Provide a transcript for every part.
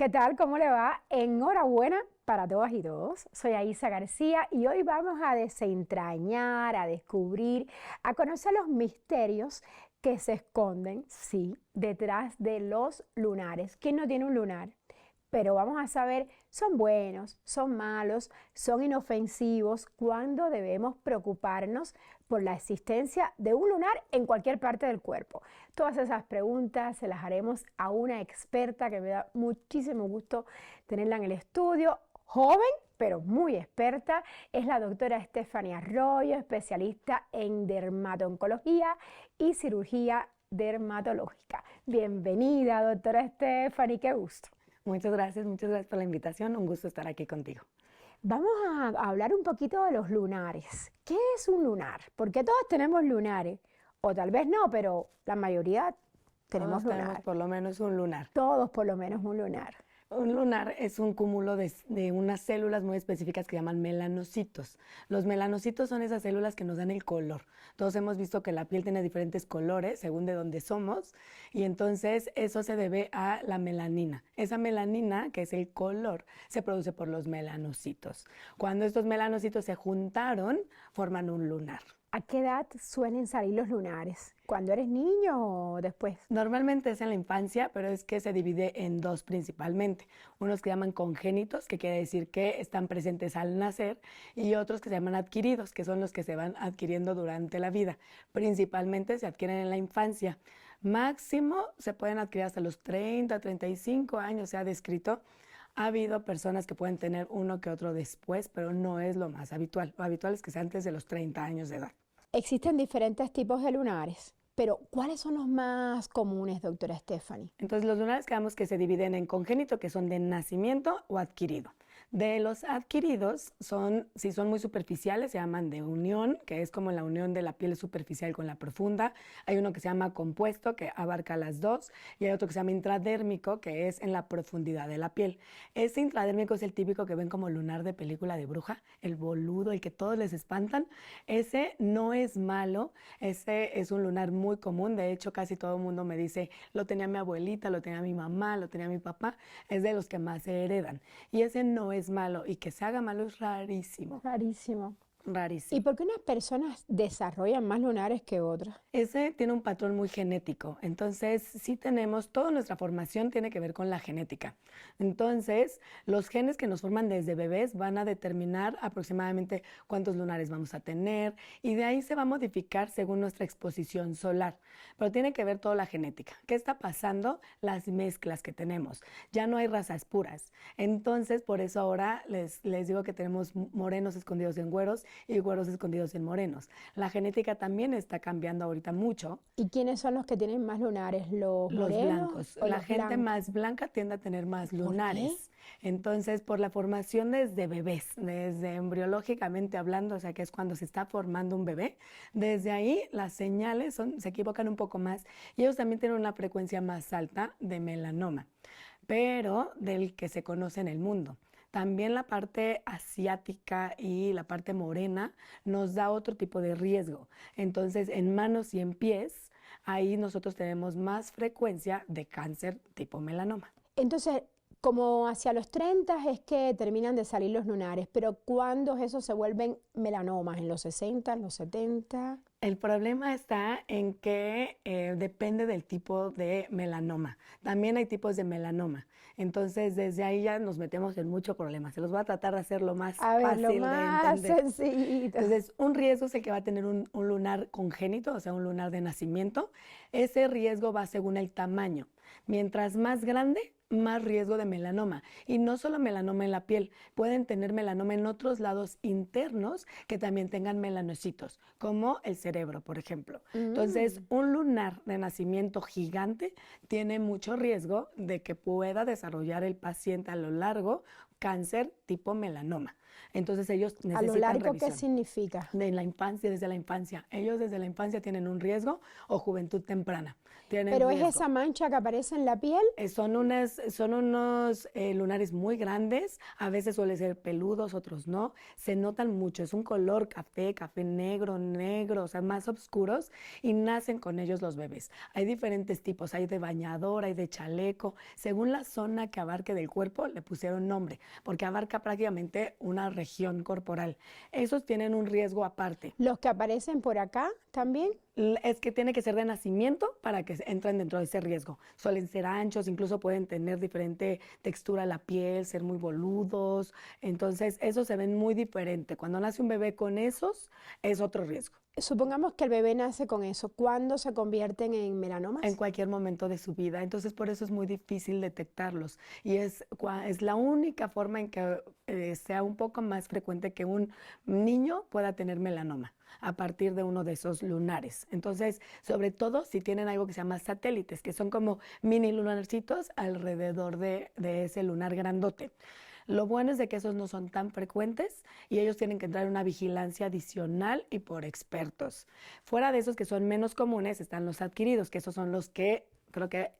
¿Qué tal? ¿Cómo le va? Enhorabuena para todas y todos. Soy Aisa García y hoy vamos a desentrañar, a descubrir, a conocer los misterios que se esconden, sí, detrás de los lunares. ¿Quién no tiene un lunar? Pero vamos a saber, ¿son buenos, son malos, son inofensivos? ¿Cuándo debemos preocuparnos por la existencia de un lunar en cualquier parte del cuerpo? Todas esas preguntas se las haremos a una experta que me da muchísimo gusto tenerla en el estudio. Joven, pero muy experta, es la doctora Stephanie Arroyo, especialista en dermato-oncología y cirugía dermatológica. Bienvenida, doctora Stephanie, qué gusto. Muchas gracias por la invitación. Un gusto estar aquí contigo. Vamos a hablar un poquito de los lunares. ¿Qué es un lunar? Porque todos tenemos lunares, o tal vez no, pero la mayoría tenemos Todos tenemos lunar. por lo menos un lunar. Todos por lo menos un lunar. Un lunar es un cúmulo de unas células muy específicas que llaman melanocitos. Los melanocitos son esas células que nos dan el color. Todos hemos visto que la piel tiene diferentes colores según de dónde somos y entonces eso se debe a la melanina. Esa melanina, que es el color, se produce por los melanocitos. Cuando estos melanocitos se juntaron, forman un lunar. ¿A qué edad suelen salir los lunares? ¿Cuando eres niño o después? Normalmente es en la infancia, pero es que se divide en dos principalmente. Unos que llaman congénitos, que quiere decir que están presentes al nacer, y otros que se llaman adquiridos, que son los que se van adquiriendo durante la vida. Principalmente se adquieren en la infancia. Máximo se pueden adquirir hasta los 30, 35 años, se ha descrito. Ha habido personas que pueden tener uno que otro después, pero no es lo más habitual. Lo habitual es que sea antes de los 30 años de edad. Existen diferentes tipos de lunares, pero ¿cuáles son los más comunes, doctora Stephanie? Entonces, los lunares quedamos que se dividen en congénito, que son de nacimiento, o adquirido. De los adquiridos, si son muy superficiales, se llaman de unión, que es como la unión de la piel superficial con la profunda. Hay uno que se llama compuesto, que abarca las dos, y hay otro que se llama intradérmico, que es en la profundidad de la piel. Este intradérmico es el típico que ven como lunar de película de bruja, el boludo, el que todos les espantan. Ese no es malo, ese es un lunar muy común. De hecho, casi todo el mundo me dice, lo tenía mi abuelita, lo tenía mi mamá, lo tenía mi papá. Es de los que más se heredan. Y ese no es malo, y que se haga malo es rarísimo. Rarísimo. Rarísimo. ¿Y por qué unas personas desarrollan más lunares que otras? Ese tiene un patrón muy genético, entonces sí tenemos, toda nuestra formación tiene que ver con la genética. Entonces, los genes que nos forman desde bebés van a determinar aproximadamente cuántos lunares vamos a tener y de ahí se va a modificar según nuestra exposición solar. Pero tiene que ver toda la genética. ¿Qué está pasando? Las mezclas que tenemos. Ya no hay razas puras. Entonces, por eso ahora les digo que tenemos morenos escondidos en güeros y güeros escondidos en morenos. La genética también está cambiando ahorita mucho. ¿Y quiénes son los que tienen más lunares? ¿Los morenos Blancos. o La los gente blancos? más blanca tiende a tener más lunares. ¿Por qué? Entonces, por la formación desde bebés, desde embriológicamente hablando, o sea que es cuando se está formando un bebé, desde ahí las señales se equivocan un poco más y ellos también tienen una frecuencia más alta de melanoma, pero del que se conoce en el mundo. También la parte asiática y la parte morena nos da otro tipo de riesgo. Entonces, en manos y en pies, ahí nosotros tenemos más frecuencia de cáncer tipo melanoma. Entonces, como hacia los 30 es que terminan de salir los lunares, pero ¿cuándo esos se vuelven melanomas? ¿En los 60, en los 70? El problema está en que depende del tipo de melanoma. También hay tipos de melanoma. Entonces, desde ahí ya nos metemos en mucho problema. Se los voy a tratar de hacer lo más A ver, fácil lo de más entender. sencillito. Entonces, un riesgo es el que va a tener un lunar congénito, o sea, un lunar de nacimiento. Ese riesgo va según el tamaño. Mientras más grande, más riesgo de melanoma. Y no solo melanoma en la piel, pueden tener melanoma en otros lados internos que también tengan melanocitos, como el cerebro, por ejemplo. Entonces, un lunar de nacimiento gigante tiene mucho riesgo de que pueda desarrollar el paciente a lo largo cáncer tipo melanoma. Entonces ellos necesitan ¿A lo largo revisión. qué significa? De la infancia, desde la infancia. Ellos desde la infancia tienen un riesgo o juventud temprana. Tienen Pero es riesgo. esa mancha que aparece en la piel. Son unas son unos lunares muy grandes, a veces suelen ser peludos, otros no. Se notan mucho, es un color café, café negro, negro, o sea, más oscuros y nacen con ellos los bebés. Hay diferentes tipos, hay de bañador, hay de chaleco. Según la zona que abarque del cuerpo, le pusieron nombre, porque abarca prácticamente una región corporal. Esos tienen un riesgo aparte. Los que aparecen por acá también. Es que tiene que ser de nacimiento para que entren dentro de ese riesgo. Suelen ser anchos, incluso pueden tener diferente textura a la piel, ser muy boludos. Entonces, esos se ven muy diferente. Cuando nace un bebé con esos, es otro riesgo. Supongamos que el bebé nace con eso. ¿Cuándo se convierten en melanomas? En cualquier momento de su vida. Entonces, por eso es muy difícil detectarlos. Y es la única forma en que sea un poco más frecuente que un niño pueda tener melanoma a partir de uno de esos lunares. Entonces, sobre todo si tienen algo que se llama satélites, que son como mini lunarcitos alrededor de ese lunar grandote. Lo bueno es de que esos no son tan frecuentes y ellos tienen que entrar en una vigilancia adicional y por expertos. Fuera de esos que son menos comunes están los adquiridos, que esos son los que creo que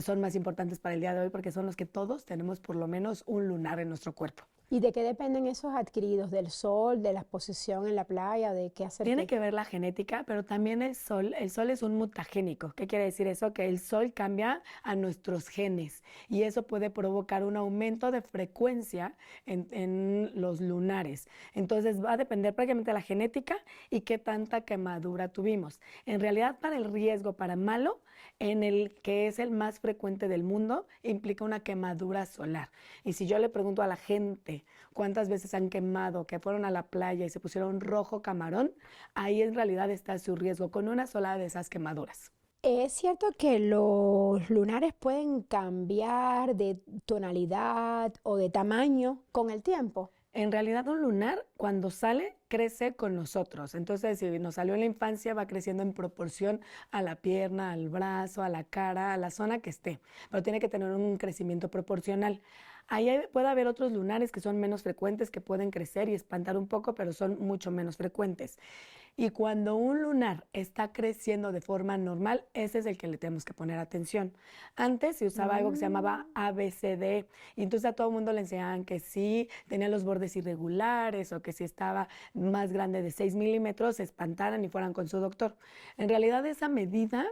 son más importantes para el día de hoy porque son los que todos tenemos por lo menos un lunar en nuestro cuerpo. ¿Y de qué dependen esos adquiridos? ¿Del sol, de la exposición en la playa, de qué hacer? Tiene que ver la genética, pero también el sol es un mutagénico. ¿Qué quiere decir eso? Que el sol cambia a nuestros genes y eso puede provocar un aumento de frecuencia en los lunares. Entonces va a depender prácticamente de la genética y qué tanta quemadura tuvimos. En realidad, para el riesgo, para malo, en el que es el más frecuente del mundo, implica una quemadura solar. Y si yo le pregunto a la gente cuántas veces han quemado, que fueron a la playa y se pusieron rojo camarón, ahí en realidad está su riesgo con una sola de esas quemaduras. ¿Es cierto que los lunares pueden cambiar de tonalidad o de tamaño con el tiempo? En realidad un lunar cuando sale crece con nosotros. Entonces si nos salió en la infancia va creciendo en proporción a la pierna, al brazo, a la cara, a la zona que esté. Pero tiene que tener un crecimiento proporcional. Puede haber otros lunares que son menos frecuentes, que pueden crecer y espantar un poco, pero son mucho menos frecuentes. Y cuando un lunar está creciendo de forma normal, ese es el que le tenemos que poner atención. Antes se usaba algo que se llamaba ABCD, y entonces a todo el mundo le enseñaban que si tenía los bordes irregulares o que si estaba más grande de 6 milímetros, se espantaran y fueran con su doctor. En realidad esa medida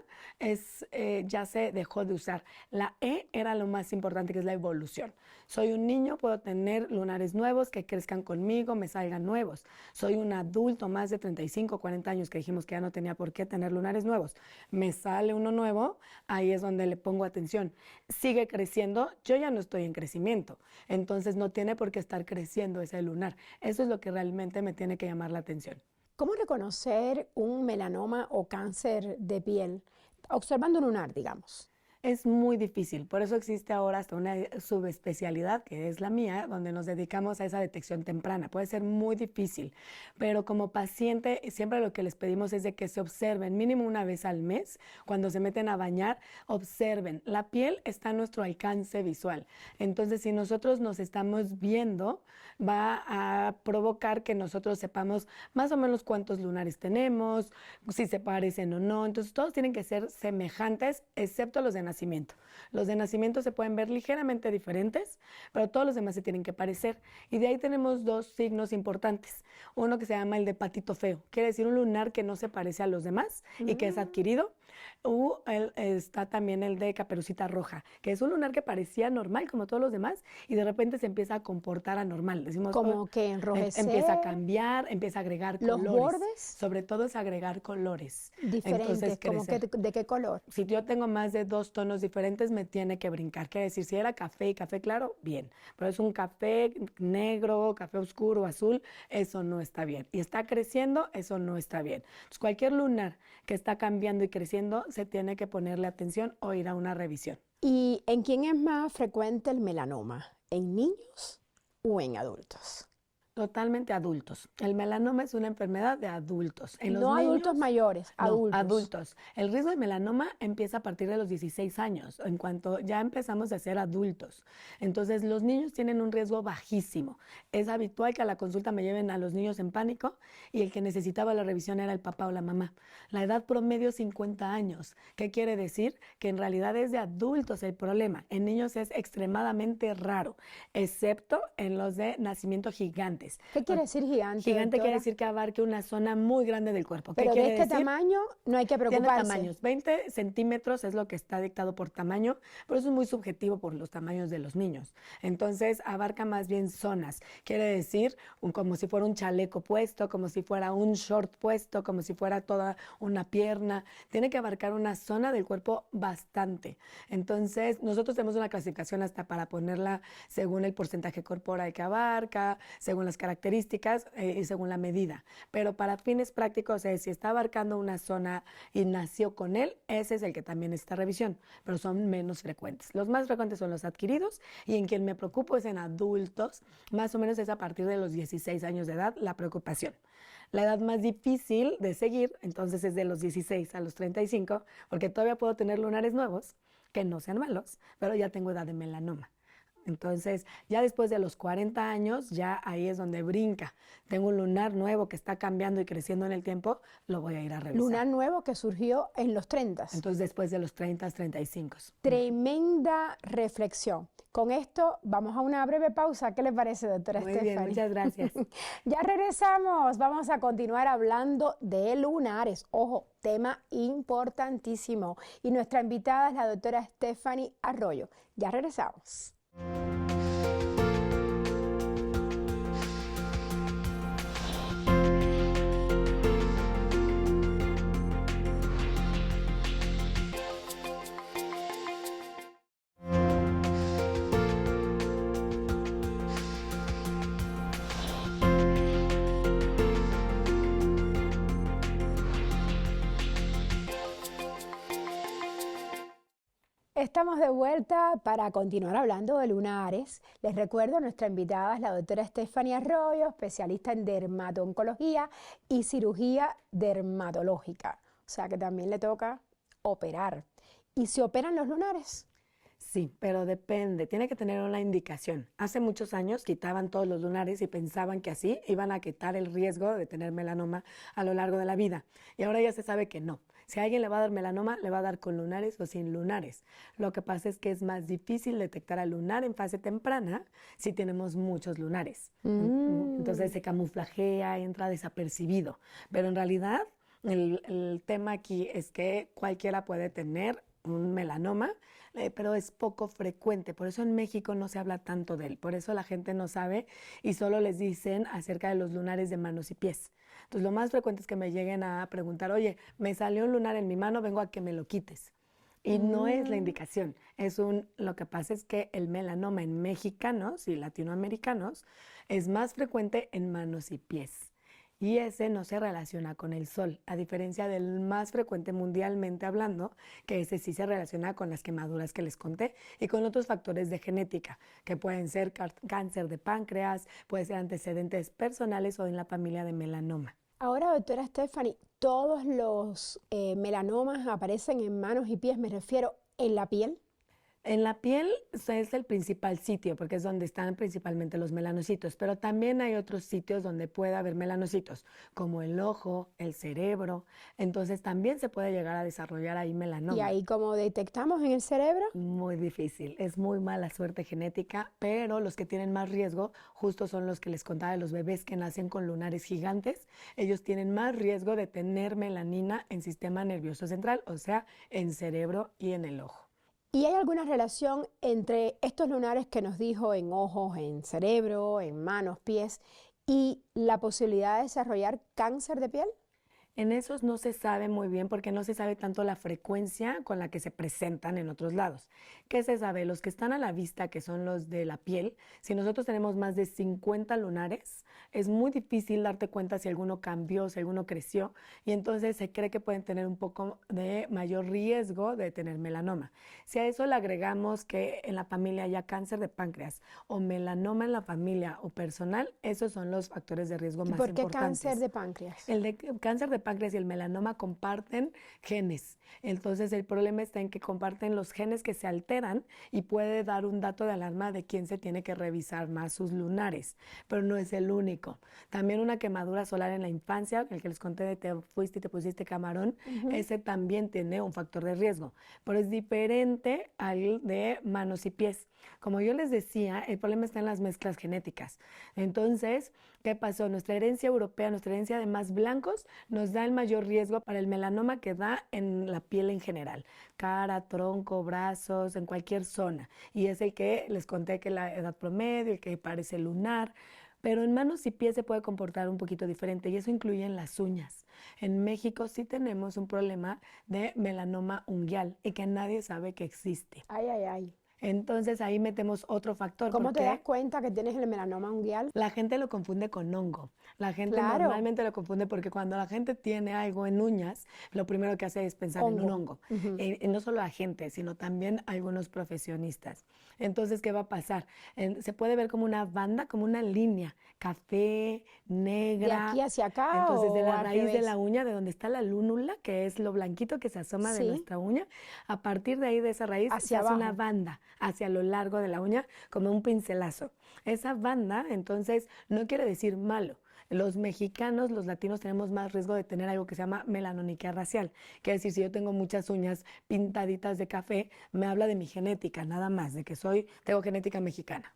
ya se dejó de usar. La E era lo más importante, que es la evolución. Soy un niño, puedo tener lunares nuevos que crezcan conmigo, me salgan nuevos. Soy un adulto, más de 35, 40 años, que dijimos que ya no tenía por qué tener lunares nuevos. Me sale uno nuevo, ahí es donde le pongo atención. Sigue creciendo, yo ya no estoy en crecimiento, entonces no tiene por qué estar creciendo ese lunar. Eso es lo que realmente me tiene que llamar la atención. ¿Cómo reconocer un melanoma o cáncer de piel observando un lunar, digamos? Es muy difícil, por eso existe ahora hasta una subespecialidad, que es la mía, donde nos dedicamos a esa detección temprana. Puede ser muy difícil, pero como paciente siempre lo que les pedimos es de que se observen mínimo una vez al mes, cuando se meten a bañar, observen. La piel está a nuestro alcance visual, entonces si nosotros nos estamos viendo, va a provocar que nosotros sepamos más o menos cuántos lunares tenemos, si se parecen o no. Entonces todos tienen que ser semejantes, excepto los de nacimiento. Los de nacimiento se pueden ver ligeramente diferentes, pero todos los demás se tienen que parecer. Y de ahí tenemos dos signos importantes. Uno que se llama el de patito feo, quiere decir un lunar que no se parece a los demás y que es adquirido. Está también el de caperucita roja, que es un lunar que parecía normal como todos los demás y de repente se empieza a comportar anormal. Decimos, como que enrojecer. Empieza a cambiar, empieza a agregar colores. ¿Los bordes? Sobre todo es agregar colores. Diferentes, como que, ¿de qué color? Si yo tengo más de 2 tonos diferentes, me tiene que brincar. Quiere decir, si era café y café claro, bien. Pero es un café negro, café oscuro, azul, eso no está bien. Y está creciendo, eso no está bien. Entonces, cualquier lunar que está cambiando y creciendo, se tiene que ponerle atención o ir a una revisión. ¿Y en quién es más frecuente el melanoma? ¿En niños o en adultos? Totalmente adultos. El melanoma es una enfermedad de adultos. En los No adultos niños, mayores, no, adultos. adultos. El riesgo de melanoma empieza a partir de los 16 años, en cuanto ya empezamos a ser adultos. Entonces, los niños tienen un riesgo bajísimo. Es habitual que a la consulta me lleven a los niños en pánico y el que necesitaba la revisión era el papá o la mamá. La edad promedio es 50 años. ¿Qué quiere decir? Que en realidad es de adultos el problema. En niños es extremadamente raro, excepto en los de nacimiento gigantes. ¿Qué quiere decir gigante, Gigante quiere doctora? decir que abarque una zona muy grande del cuerpo. ¿Qué Pero de quiere este decir? tamaño no hay que Tiene preocuparse. tamaños, 20 centímetros es lo que está dictado por tamaño, pero eso es muy subjetivo por los tamaños de los niños. Entonces abarca más bien zonas, quiere decir como si fuera un chaleco puesto, como si fuera un short puesto, como si fuera toda una pierna. Tiene que abarcar una zona del cuerpo bastante. Entonces nosotros tenemos una clasificación hasta para ponerla según el porcentaje corporal que abarca, según las características y según la medida. Pero para fines prácticos es si está abarcando una zona y nació con él, ese es el que también necesita revisión, pero son menos frecuentes. Los más frecuentes son los adquiridos y en quien me preocupo es en adultos, más o menos es a partir de los 16 años de edad la preocupación. La edad más difícil de seguir, entonces es de los 16 a los 35, porque todavía puedo tener lunares nuevos, que no sean malos, pero ya tengo edad de melanoma. Entonces, ya después de los 40 años, ya ahí es donde brinca. Tengo un lunar nuevo que está cambiando y creciendo en el tiempo, lo voy a ir a revisar. Lunar nuevo que surgió en los 30. Entonces, después de los 30, 35. Tremenda reflexión. Con esto vamos a una breve pausa. ¿Qué le parece, doctora Muy Stephanie? bien, muchas gracias. Ya regresamos. Vamos a continuar hablando de lunares. Ojo, tema importantísimo. Y nuestra invitada es la doctora Stephanie Arroyo. Ya regresamos. Estamos de vuelta para continuar hablando de lunares. Les recuerdo, nuestra invitada es la doctora Stephanie Arroyo, especialista en dermato-oncología y cirugía dermatológica. O sea que también le toca operar. ¿Y se operan los lunares? Sí, pero depende, tiene que tener una indicación. Hace muchos años quitaban todos los lunares y pensaban que así iban a quitar el riesgo de tener melanoma a lo largo de la vida. Y ahora ya se sabe que no. Si a alguien le va a dar melanoma, le va a dar con lunares o sin lunares. Lo que pasa es que es más difícil detectar al lunar en fase temprana si tenemos muchos lunares. Entonces se camuflajea, entra desapercibido. Pero en realidad el tema aquí es que cualquiera puede tener un melanoma, pero es poco frecuente. Por eso en México no se habla tanto de él. Por eso la gente no sabe y solo les dicen acerca de los lunares de manos y pies. Entonces, lo más frecuente es que me lleguen a preguntar, oye, me salió un lunar en mi mano, vengo a que me lo quites. Y no es la indicación. Lo que pasa es que el melanoma en mexicanos y latinoamericanos es más frecuente en manos y pies. Y ese no se relaciona con el sol, a diferencia del más frecuente mundialmente hablando, que ese sí se relaciona con las quemaduras que les conté y con otros factores de genética, que pueden ser cáncer de páncreas, puede ser antecedentes personales o en la familia de melanoma. Ahora, doctora Stephanie, ¿todos los melanomas aparecen en manos y pies? Me refiero en la piel. En la piel es el principal sitio porque es donde están principalmente los melanocitos, pero también hay otros sitios donde puede haber melanocitos, como el ojo, el cerebro. Entonces también se puede llegar a desarrollar ahí melanoma. ¿Y ahí cómo detectamos en el cerebro? Muy difícil, es muy mala suerte genética, pero los que tienen más riesgo justo son los que les contaba de los bebés que nacen con lunares gigantes. Ellos tienen más riesgo de tener melanina en sistema nervioso central, o sea, en cerebro y en el ojo. ¿Y hay alguna relación entre estos lunares que nos dijo en ojos, en cerebro, en manos, pies y la posibilidad de desarrollar cáncer de piel? En esos no se sabe muy bien porque no se sabe tanto la frecuencia con la que se presentan en otros lados. ¿Qué se sabe? Los que están a la vista, que son los de la piel, si nosotros tenemos más de 50 lunares, es muy difícil darte cuenta si alguno cambió, si alguno creció, y entonces se cree que pueden tener un poco de mayor riesgo de tener melanoma. Si a eso le agregamos que en la familia haya cáncer de páncreas o melanoma en la familia o personal, esos son los factores de riesgo ¿Y más por qué cáncer importantes. de páncreas? El de cáncer de páncreas y el melanoma comparten genes. Entonces el problema está en que comparten los genes que se alteran y puede dar un dato de alarma de quién se tiene que revisar más sus lunares, pero no es el único. También una quemadura solar en la infancia, el que les conté de te fuiste y te pusiste camarón, Ujú. ese también tiene un factor de riesgo, pero es diferente al de manos y pies. Como yo les decía, el problema está en las mezclas genéticas. Entonces, ¿qué pasó? Nuestra herencia europea, nuestra herencia de más blancos, nos da el mayor riesgo para el melanoma que da en la piel en general, cara, tronco, brazos, en cualquier zona. Y es el que les conté que la edad promedio, el que parece lunar. Pero en manos y pies se puede comportar un poquito diferente y eso incluye en las uñas. En México sí tenemos un problema de melanoma unguial y que nadie sabe que existe. Ay, ay, ay. Entonces ahí metemos otro factor ¿Cómo te das porque cuenta que tienes el melanoma unguial? la gente lo confunde con hongo. La gente Claro, normalmente lo confunde porque cuando la gente tiene algo en uñas, lo primero que hace es pensar en un hongo. hongo. Ujú. Y no solo la gente, sino también algunos profesionistas. Entonces, ¿qué va a pasar? Se puede ver como una banda, como una línea, café, ¿De aquí negra. hacia acá Entonces, de o la al raíz de la revés? uña, de donde está la lúnula, que es lo blanquito que se asoma de Sí, nuestra uña, a partir de ahí, de esa raíz, se hacia hace una abajo. banda hacia lo largo de la uña, como un pincelazo. Esa banda, entonces, no quiere decir malo. Los mexicanos, los latinos, tenemos más riesgo de tener algo que se llama melanoniquia racial. Quiere decir, si yo tengo muchas uñas pintaditas de café, me habla de mi genética, nada más, de que tengo genética mexicana.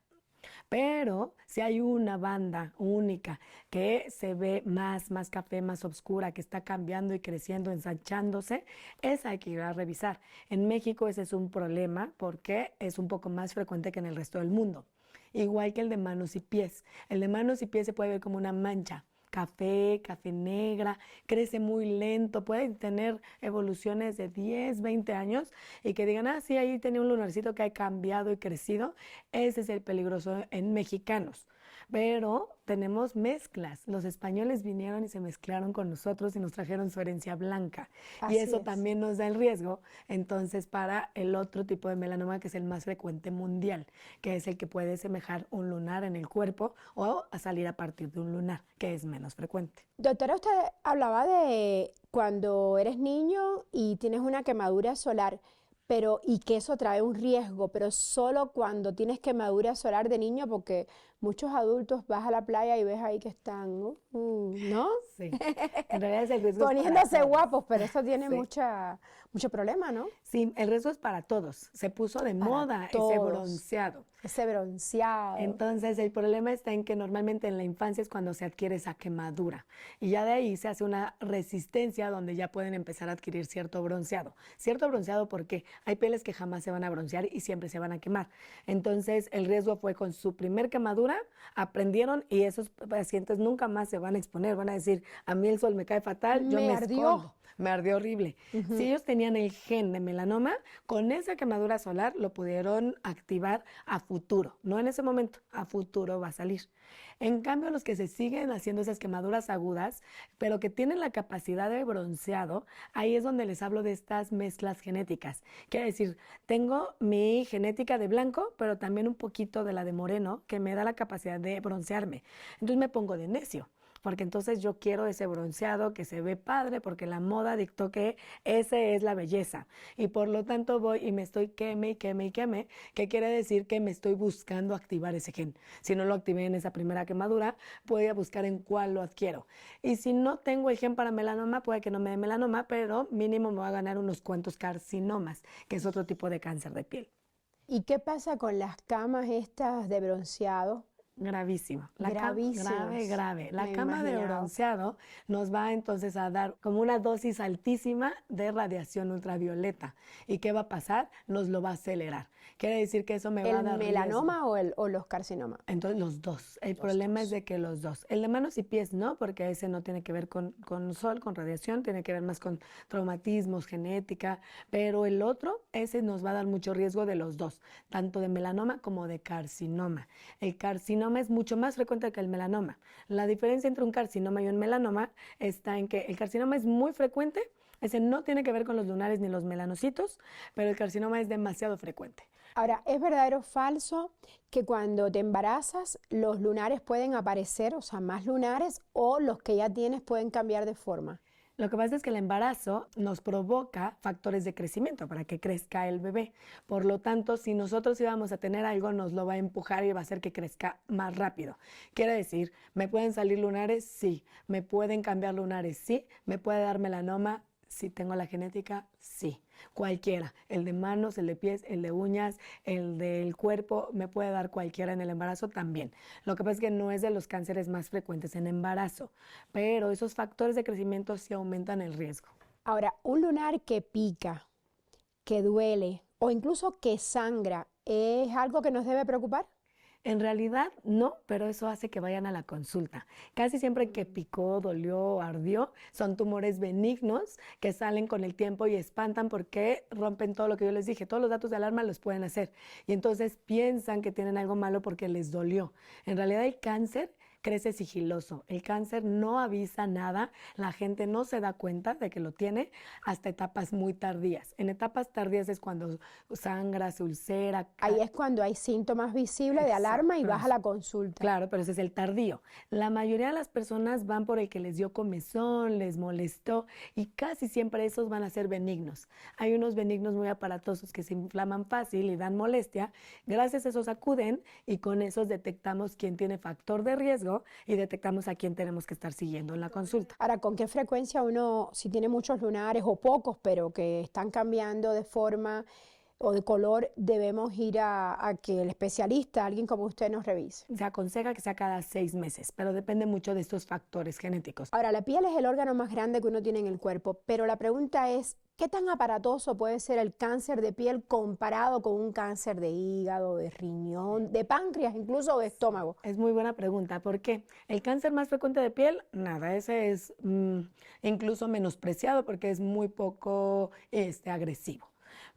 Pero si hay una banda única que se ve más café, más oscura, que está cambiando y creciendo, ensanchándose, esa hay que ir a revisar. En México ese es un problema porque es un poco más frecuente que en el resto del mundo. Igual que el de manos y pies. El de manos y pies se puede ver como una mancha. Café, café negra, crece muy lento, puede tener evoluciones de 10, 20 años y que digan, ah, sí, ahí tenía un lunarcito que ha cambiado y crecido. Ese es el peligroso en mexicanos. Pero tenemos mezclas. Los españoles vinieron y se mezclaron con nosotros y nos trajeron su herencia blanca. Y Así eso es. también nos da el riesgo, entonces, para el otro tipo de melanoma que es el más frecuente mundial, que es el que puede semejar un lunar en el cuerpo o a salir a partir de un lunar, que es menos frecuente. Doctora, usted hablaba de cuando eres niño y tienes una quemadura solar, pero y que eso trae un riesgo, pero solo cuando tienes quemadura solar de niño, porque muchos adultos vas a la playa y ves ahí que están, ¿no? Sí, en realidad el riesgo es para Poniéndose todos. guapos, pero eso tiene Sí. mucho problema, ¿no? Sí, el riesgo es para todos. Se puso de Para moda ese todos. bronceado. Ese bronceado. Entonces, el problema está en que normalmente en la infancia es cuando se adquiere esa quemadura y ya de ahí se hace una resistencia donde ya pueden empezar a adquirir cierto bronceado. Cierto bronceado porque hay pieles que jamás se van a broncear y siempre se van a quemar. Entonces, el riesgo fue con su primer quemadura, aprendieron y esos pacientes nunca más se van a exponer, van a decir, a mí el sol me cae fatal, yo Me me ardió. escondo. Me ardió horrible. Si Ujú. ellos tenían el gen de melanoma, con esa quemadura solar lo pudieron activar a futuro, no en ese momento, a futuro va a salir. En cambio, los que se siguen haciendo esas quemaduras agudas, pero que tienen la capacidad de bronceado, ahí es donde les hablo de estas mezclas genéticas. Quiere decir, tengo mi genética de blanco, pero también un poquito de la de moreno, que me da la capacidad de broncearme. Entonces me pongo de necio porque entonces yo quiero ese bronceado que se ve padre, porque la moda dictó que ese es la belleza. Y por lo tanto voy y me estoy queme y queme y queme, que quiere decir que me estoy buscando activar ese gen. Si no lo activé en esa primera quemadura, voy a buscar en cuál lo adquiero. Y si no tengo el gen para melanoma, puede que no me dé melanoma, pero mínimo me va a ganar unos cuantos carcinomas, que es otro tipo de cáncer de piel. ¿Y qué pasa con las camas estas de bronceado? gravísimo. Gravísimos. Grave, grave. La Me cama de imaginaba. bronceado nos va entonces a dar como una dosis altísima de radiación ultravioleta. ¿Y qué va a pasar? Nos lo va a acelerar. Quiere decir que eso me va a ¿El dar riesgo. melanoma o los carcinomas? Entonces los dos. El Los problema es dos. de que los dos. El de manos y pies no, porque ese no tiene que ver con sol, con radiación, tiene que ver más con traumatismos, genética, pero el otro, ese nos va a dar mucho riesgo de los dos, tanto de melanoma como de carcinoma. El carcinoma es mucho más frecuente que el melanoma. La diferencia entre un carcinoma y un melanoma está en que el carcinoma es muy frecuente, ese no tiene que ver con los lunares ni los melanocitos, pero el carcinoma es demasiado frecuente. Ahora, ¿es verdadero o falso que cuando te embarazas los lunares pueden aparecer, o sea, más lunares, o los que ya tienes pueden cambiar de forma? Lo que pasa es que el embarazo nos provoca factores de crecimiento para que crezca el bebé. Por lo tanto, si nosotros íbamos a tener algo, nos lo va a empujar y va a hacer que crezca más rápido. Quiere decir, ¿me pueden salir lunares? Sí. ¿Me pueden cambiar lunares? Sí. ¿Me puede dar melanoma? Si tengo la genética, sí. Cualquiera. El de manos, el de pies, el de uñas, el del cuerpo, me puede dar cualquiera en el embarazo también. Lo que pasa es que no es de los cánceres más frecuentes en embarazo, pero esos factores de crecimiento sí aumentan el riesgo. Ahora, un lunar que pica, que duele o incluso que sangra, ¿es algo que nos debe preocupar? En realidad no, pero eso hace que vayan a la consulta. Casi siempre que picó, dolió o ardió, son tumores benignos que salen con el tiempo y espantan porque rompen todo lo que yo les dije. Todos los datos de alarma los pueden hacer. Y entonces piensan que tienen algo malo porque les dolió. En realidad el cáncer crece sigiloso. El cáncer no avisa nada, la gente no se da cuenta de que lo tiene hasta etapas muy tardías. En etapas tardías es cuando sangra, se ulcera. Ahí es cuando hay síntomas visibles de alarma y Exacto. vas a la consulta. Claro, pero ese es el tardío. La mayoría de las personas van por el que les dio comezón, les molestó y casi siempre esos van a ser benignos. Hay unos benignos muy aparatosos que se inflaman fácil y dan molestia. Gracias a esos acuden y con esos detectamos quién tiene factor de riesgo y detectamos a quién tenemos que estar siguiendo en la consulta. Ahora, ¿con qué frecuencia uno, si tiene muchos lunares o pocos, pero que están cambiando de forma o de color, debemos ir a que el especialista, alguien como usted, nos revise? Se aconseja que sea cada 6 meses, pero depende mucho de estos factores genéticos. Ahora, la piel es el órgano más grande que uno tiene en el cuerpo, pero la pregunta es, ¿qué tan aparatoso puede ser el cáncer de piel comparado con un cáncer de hígado, de riñón, de páncreas, incluso de estómago? Es muy buena pregunta. ¿Por qué? El cáncer más frecuente de piel, nada, ese es incluso menospreciado porque es muy poco agresivo.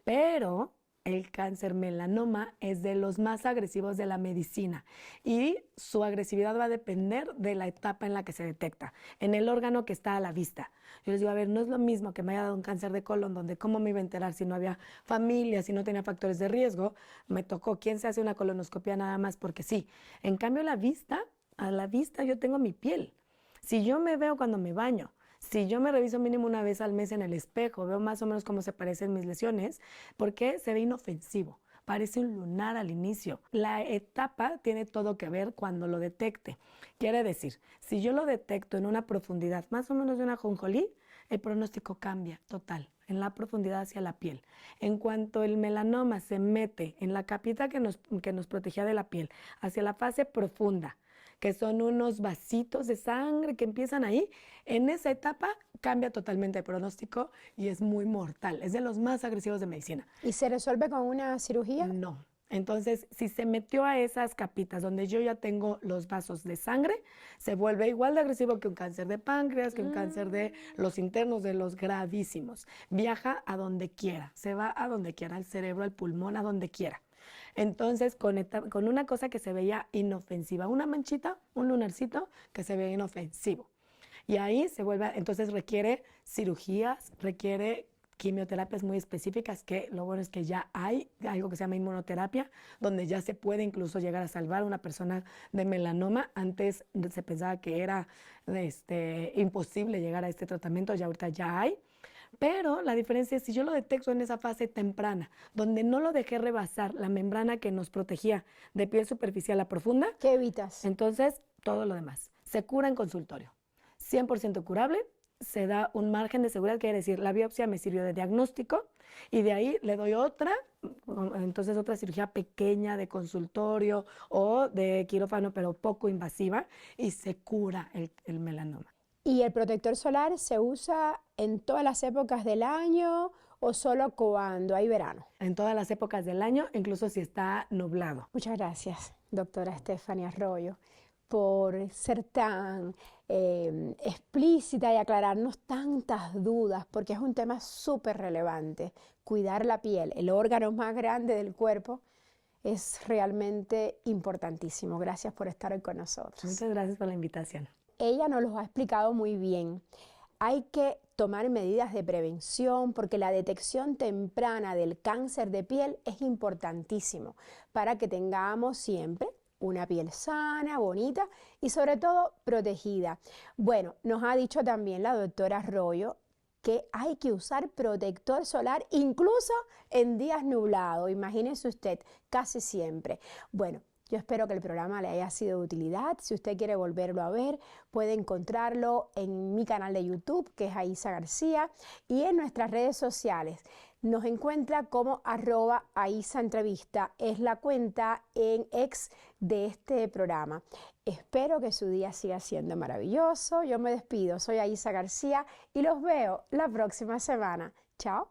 Pero el cáncer melanoma es de los más agresivos de la medicina y su agresividad va a depender de la etapa en la que se detecta, en el órgano que está a la vista. Yo les digo, a ver, no es lo mismo que me haya dado un cáncer de colon, donde cómo me iba a enterar si no había familia, si no tenía factores de riesgo. Me tocó, ¿quién se hace una colonoscopia nada más porque sí? En cambio, la vista, a la vista yo tengo mi piel. Si yo me veo cuando me baño, si yo me reviso mínimo una vez al mes en el espejo, veo más o menos cómo se parecen mis lesiones, porque se ve inofensivo. Parece un lunar al inicio. La etapa tiene todo que ver cuando lo detecte. Quiere decir, si yo lo detecto en una profundidad más o menos de una ajonjolí, el pronóstico cambia total, en la profundidad hacia la piel. En cuanto el melanoma se mete en la capita que nos protegía de la piel, hacia la fase profunda, que son unos vasitos de sangre que empiezan ahí, en esa etapa cambia totalmente el pronóstico y es muy mortal. Es de los más agresivos de medicina. ¿Y se resuelve con una cirugía? No. Entonces, si se metió a esas capitas donde yo ya tengo los vasos de sangre, se vuelve igual de agresivo que un cáncer de páncreas, que un cáncer de los internos, de los gravísimos. Viaja a donde quiera, se va a donde quiera, al cerebro, al pulmón, a donde quiera. Entonces, con una cosa que se veía inofensiva, una manchita, un lunarcito que se veía inofensivo. Y ahí se vuelve, entonces requiere cirugías, requiere quimioterapias muy específicas, que lo bueno es que ya hay algo que se llama inmunoterapia, donde ya se puede incluso llegar a salvar a una persona de melanoma. Antes se pensaba que era imposible llegar a este tratamiento, ya ahorita ya hay. Pero la diferencia es si yo lo detecto en esa fase temprana, donde no lo dejé rebasar la membrana que nos protegía de piel superficial a profunda, ¿Qué evitas? entonces todo lo demás se cura en consultorio. 100% curable se da un margen de seguridad, quiere decir, la biopsia me sirvió de diagnóstico y de ahí le doy otra, entonces otra cirugía pequeña de consultorio o de quirófano, pero poco invasiva, y se cura el melanoma. ¿Y el protector solar se usa en todas las épocas del año o solo cuando hay verano? En todas las épocas del año, incluso si está nublado. Muchas gracias, doctora Stephanie Arroyo, por ser tan explícita y aclararnos tantas dudas, porque es un tema súper relevante. Cuidar la piel, el órgano más grande del cuerpo, es realmente importantísimo. Gracias por estar hoy con nosotros. Muchas gracias por la invitación. Ella nos lo ha explicado muy bien. Hay que tomar medidas de prevención porque la detección temprana del cáncer de piel es importantísimo para que tengamos siempre una piel sana, bonita y sobre todo protegida. Bueno, nos ha dicho también la doctora Arroyo que hay que usar protector solar incluso en días nublados. Imagínese usted, casi siempre. Bueno, yo espero que el programa le haya sido de utilidad. Si usted quiere volverlo a ver, puede encontrarlo en mi canal de YouTube, que es Aisa García, y en nuestras redes sociales. Nos encuentra como @AisaEntrevista, es la cuenta en ex de este programa. Espero que su día siga siendo maravilloso. Yo me despido, soy Aisa García y los veo la próxima semana. Chao.